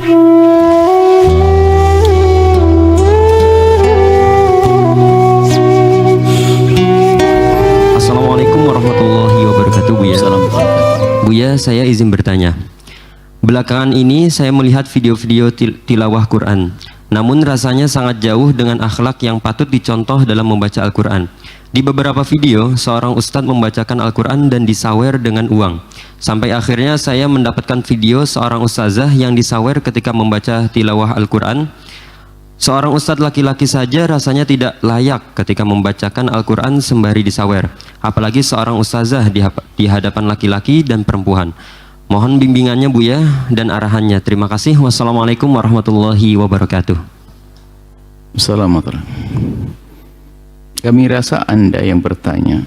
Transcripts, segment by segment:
Assalamualaikum warahmatullahi wabarakatuh, Buya. Buya, saya izin bertanya. Belakangan ini saya melihat video-video tilawah Quran. Namun rasanya sangat jauh dengan akhlak yang patut dicontoh dalam membaca Al-Quran. Di beberapa video, seorang ustadz membacakan Al-Quran dan disawer dengan uang. Sampai akhirnya saya mendapatkan video seorang ustazah yang disawer ketika membaca tilawah Al-Quran. Seorang ustadz laki-laki saja rasanya tidak layak ketika membacakan Al-Quran sembari disawer. Apalagi seorang ustazah di hadapan laki-laki dan perempuan. Mohon bimbingannya, Buya, dan arahannya. Terima kasih. Wassalamualaikum warahmatullahi wabarakatuh. Assalamualaikum. Kami rasa Anda yang bertanya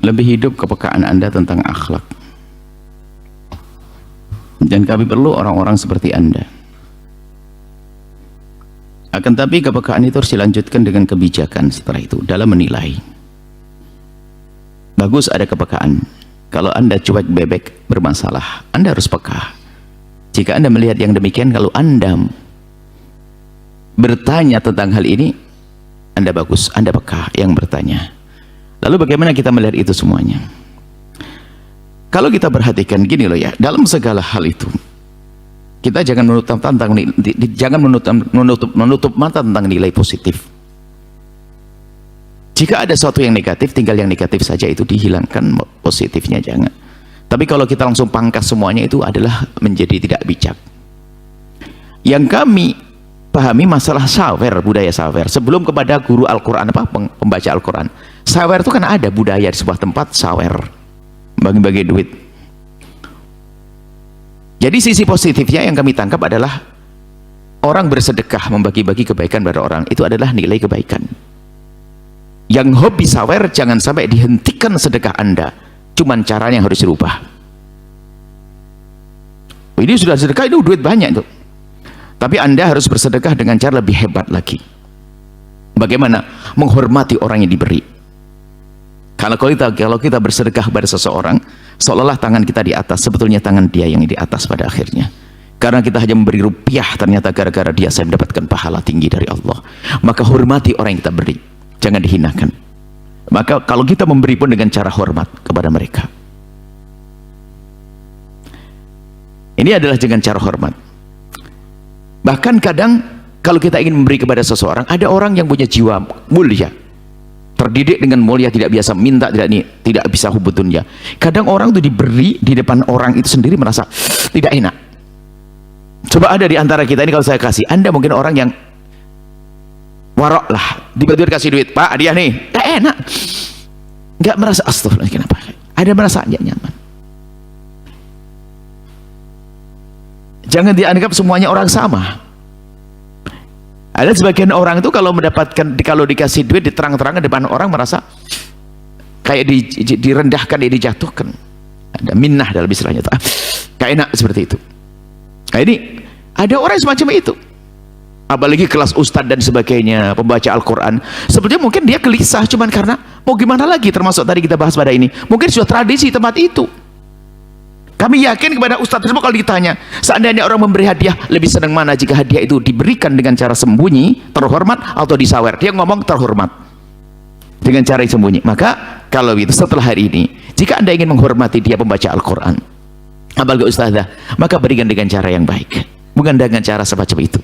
lebih hidup kepekaan Anda tentang akhlak. Dan kami perlu orang-orang seperti Anda. Akan tapi kepekaan itu harus dilanjutkan dengan kebijakan setelah itu dalam menilai. Bagus ada kepekaan. Kalau Anda cuek bebek bermasalah, Anda harus peka. Jika Anda melihat yang demikian, kalau Anda bertanya tentang hal ini, Anda bagus, Anda peka yang bertanya. Lalu bagaimana kita melihat itu semuanya? Kalau kita perhatikan gini loh ya, dalam segala hal itu, kita jangan menutup mata tentang nilai positif. Jika ada sesuatu yang negatif, tinggal yang negatif saja, itu dihilangkan, positifnya jangan. Tapi kalau kita langsung pangkas semuanya, itu adalah menjadi tidak bijak. Yang kami pahami masalah sawer, budaya sawer. Sebelum kepada guru Al-Quran, pembaca Al-Quran, sawer itu kan ada budaya di sebuah tempat, sawer, bagi-bagi duit. Jadi sisi positifnya yang kami tangkap adalah orang bersedekah, membagi-bagi kebaikan pada orang, itu adalah nilai kebaikan. Yang hobi sawer, jangan sampai dihentikan sedekah Anda, cuman caranya yang harus dirubah. Ini sudah sedekah, itu duit banyak itu, tapi Anda harus bersedekah dengan cara lebih hebat lagi. Bagaimana? Menghormati orang yang diberi. Karena kalau kita bersedekah pada seseorang, seolah-olah tangan kita di atas, sebetulnya tangan dia yang di atas pada akhirnya. Karena kita hanya memberi rupiah, ternyata gara-gara dia saya mendapatkan pahala tinggi dari Allah. Maka hormati orang yang kita beri, jangan dihinakan. Maka kalau kita memberi pun dengan cara hormat kepada mereka. Ini adalah dengan cara hormat. Bahkan kadang kalau kita ingin memberi kepada seseorang, ada orang yang punya jiwa mulia, terdidik dengan mulia, tidak biasa minta, tidak bisa hubud dunia. Kadang orang itu diberi di depan orang itu sendiri merasa tidak enak. Coba ada di antara kita ini, kalau saya kasih, Anda mungkin orang yang warok lah, tiba-tiba kasih duit, Pak, dia nih, gak enak, gak merasa astagfirullah, kenapa? Ada merasa gak nyaman. Jangan dianggap semuanya orang sama. Ada sebagian orang itu kalau mendapatkan, kalau dikasih duit diterang-terangkan depan orang, merasa kayak direndahkan, dijatuhkan. Ada minnah dalam istilahnya, gak enak seperti itu. Nah ini ada orang semacam itu. Apalagi kelas ustadz dan sebagainya, pembaca Al-Quran, sebetulnya mungkin dia gelisah, cuman karena mau gimana lagi, termasuk tadi kita bahas pada ini, mungkin sudah tradisi tempat itu. Kami yakin kepada ustadz tersebut, kalau ditanya seandainya orang memberi hadiah, lebih senang mana jika hadiah itu diberikan dengan cara sembunyi, terhormat, atau disawer? Dia ngomong terhormat dengan cara sembunyi. Maka kalau itu setelah hari ini, jika Anda ingin menghormati dia pembaca Al-Quran, apalagi ustazah, maka berikan dengan cara yang baik, bukan dengan cara semacam itu.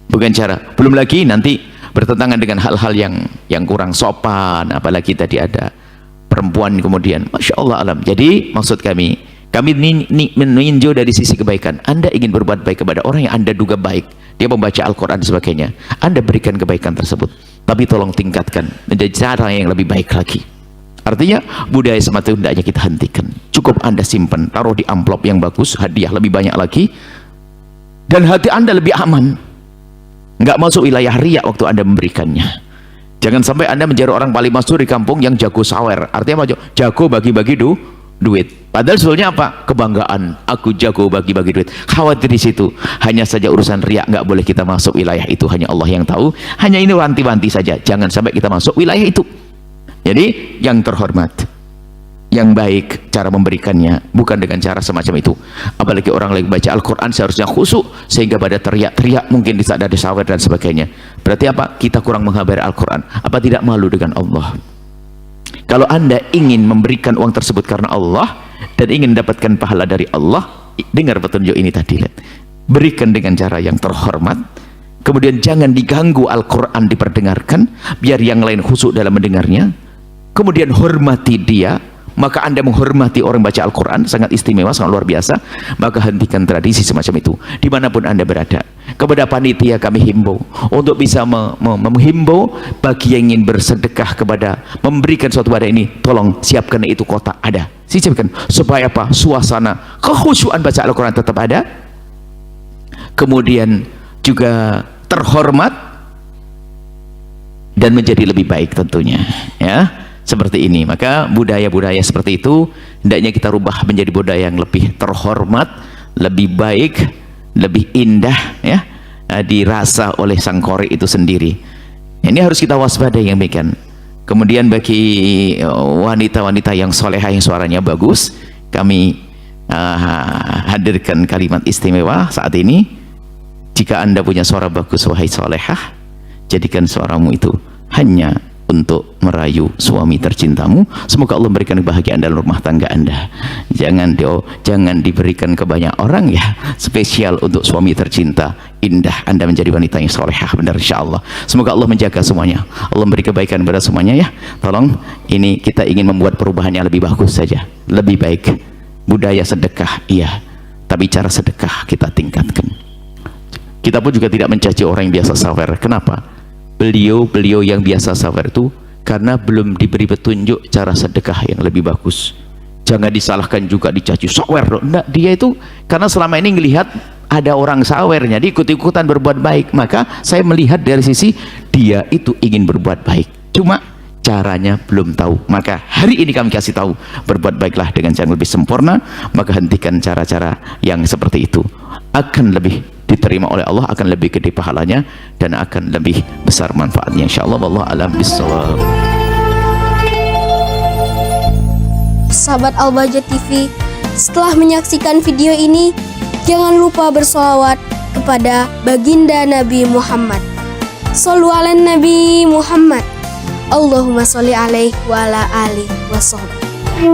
Bukan cara, belum lagi nanti bertentangan dengan hal-hal yang kurang sopan, apalagi tadi ada perempuan kemudian, Masya Allah alam. Jadi maksud kami meninjau dari sisi kebaikan. Anda ingin berbuat baik kepada orang yang Anda duga baik, dia membaca Al-Quran dan sebagainya, Anda berikan kebaikan tersebut, tapi tolong tingkatkan menjadi cara yang lebih baik lagi. Artinya budaya semacam itu hendaknya kita hentikan. Cukup Anda simpan, taruh di amplop yang bagus, hadiah lebih banyak lagi, dan hati Anda lebih aman, nggak masuk wilayah riya waktu Anda memberikannya. Jangan sampai Anda menjadi orang paling masyhur di kampung yang jago sawer. Artinya apa? Jago bagi-bagi duit. Padahal sebetulnya apa? Kebanggaan, aku jago bagi-bagi duit. Khawatir di situ. Hanya saja urusan riya, nggak boleh kita masuk wilayah itu, hanya Allah yang tahu. Hanya ini wanti-wanti saja, jangan sampai kita masuk wilayah itu. Jadi yang terhormat, yang baik cara memberikannya, bukan dengan cara semacam itu. Apalagi orang lagi baca Al-Quran seharusnya khusyuk, sehingga pada teriak-teriak mungkin di saat ada sawer dan sebagainya. Berarti apa? Kita kurang menghabari Al-Quran. Apa tidak malu dengan Allah? Kalau Anda ingin memberikan uang tersebut karena Allah dan ingin mendapatkan pahala dari Allah, dengar petunjuk ini tadi, lihat. Berikan dengan cara yang terhormat, kemudian jangan diganggu Al-Quran diperdengarkan, biar yang lain khusyuk dalam mendengarnya. Kemudian hormati dia, maka Anda menghormati orang baca Al-Quran, sangat istimewa, sangat luar biasa. Maka hentikan tradisi semacam itu dimanapun Anda berada. Kepada panitia kami himbau untuk bisa menghimbau bagi yang ingin bersedekah kepada, memberikan suatu pada ini, tolong siapkan itu kotak, ada siapkan, supaya apa? Suasana kekhusyuan baca Al-Quran tetap ada, kemudian juga terhormat dan menjadi lebih baik tentunya, ya. Seperti ini. Maka budaya-budaya seperti itu hendaknya kita rubah menjadi budaya yang lebih terhormat, lebih baik, lebih indah, ya, dirasa oleh sang qori itu sendiri. Ini harus kita waspadai yang demikian. Kemudian bagi wanita-wanita yang solehah yang suaranya bagus, kami hadirkan kalimat istimewa saat ini. Jika Anda punya suara bagus wahai solehah, jadikan suaramu itu hanya untuk merayu suami tercintamu. Semoga Allah memberikan kebahagiaan dalam rumah tangga Anda. Jangan diberikan ke banyak orang, ya. Spesial untuk suami tercinta. Indah Anda menjadi wanita yang solehah, benar insyaallah. Semoga Allah menjaga semuanya. Allah memberi kebaikan kepada semuanya, ya. Tolong, ini kita ingin membuat perubahan yang lebih bagus saja, lebih baik. Budaya sedekah, iya, tapi cara sedekah kita tingkatkan. Kita pun juga tidak mencaci orang yang biasa sawer. Kenapa? Beliau yang biasa sabar itu karena belum diberi petunjuk cara sedekah yang lebih bagus. Jangan disalahkan juga dicaci sawer. Enggak, dia itu karena selama ini melihat ada orang sawernya, dia ikut-ikutan berbuat baik. Maka saya melihat dari sisi dia itu ingin berbuat baik, cuma caranya belum tahu. Maka hari ini kami kasih tahu, berbuat baiklah dengan cara lebih sempurna. Maka hentikan cara-cara yang seperti itu, akan lebih diterima oleh Allah, akan lebih gede pahalanya dan akan lebih besar manfaatnya insyaallah. Wallahu a'lam bishawab. Sahabat Al-Bahjah TV, setelah menyaksikan video ini, jangan lupa bersolawat kepada baginda Nabi Muhammad. Shollu ala Nabi Muhammad. Allahumma sholli alaihi wa ala alihi wa sahbihi.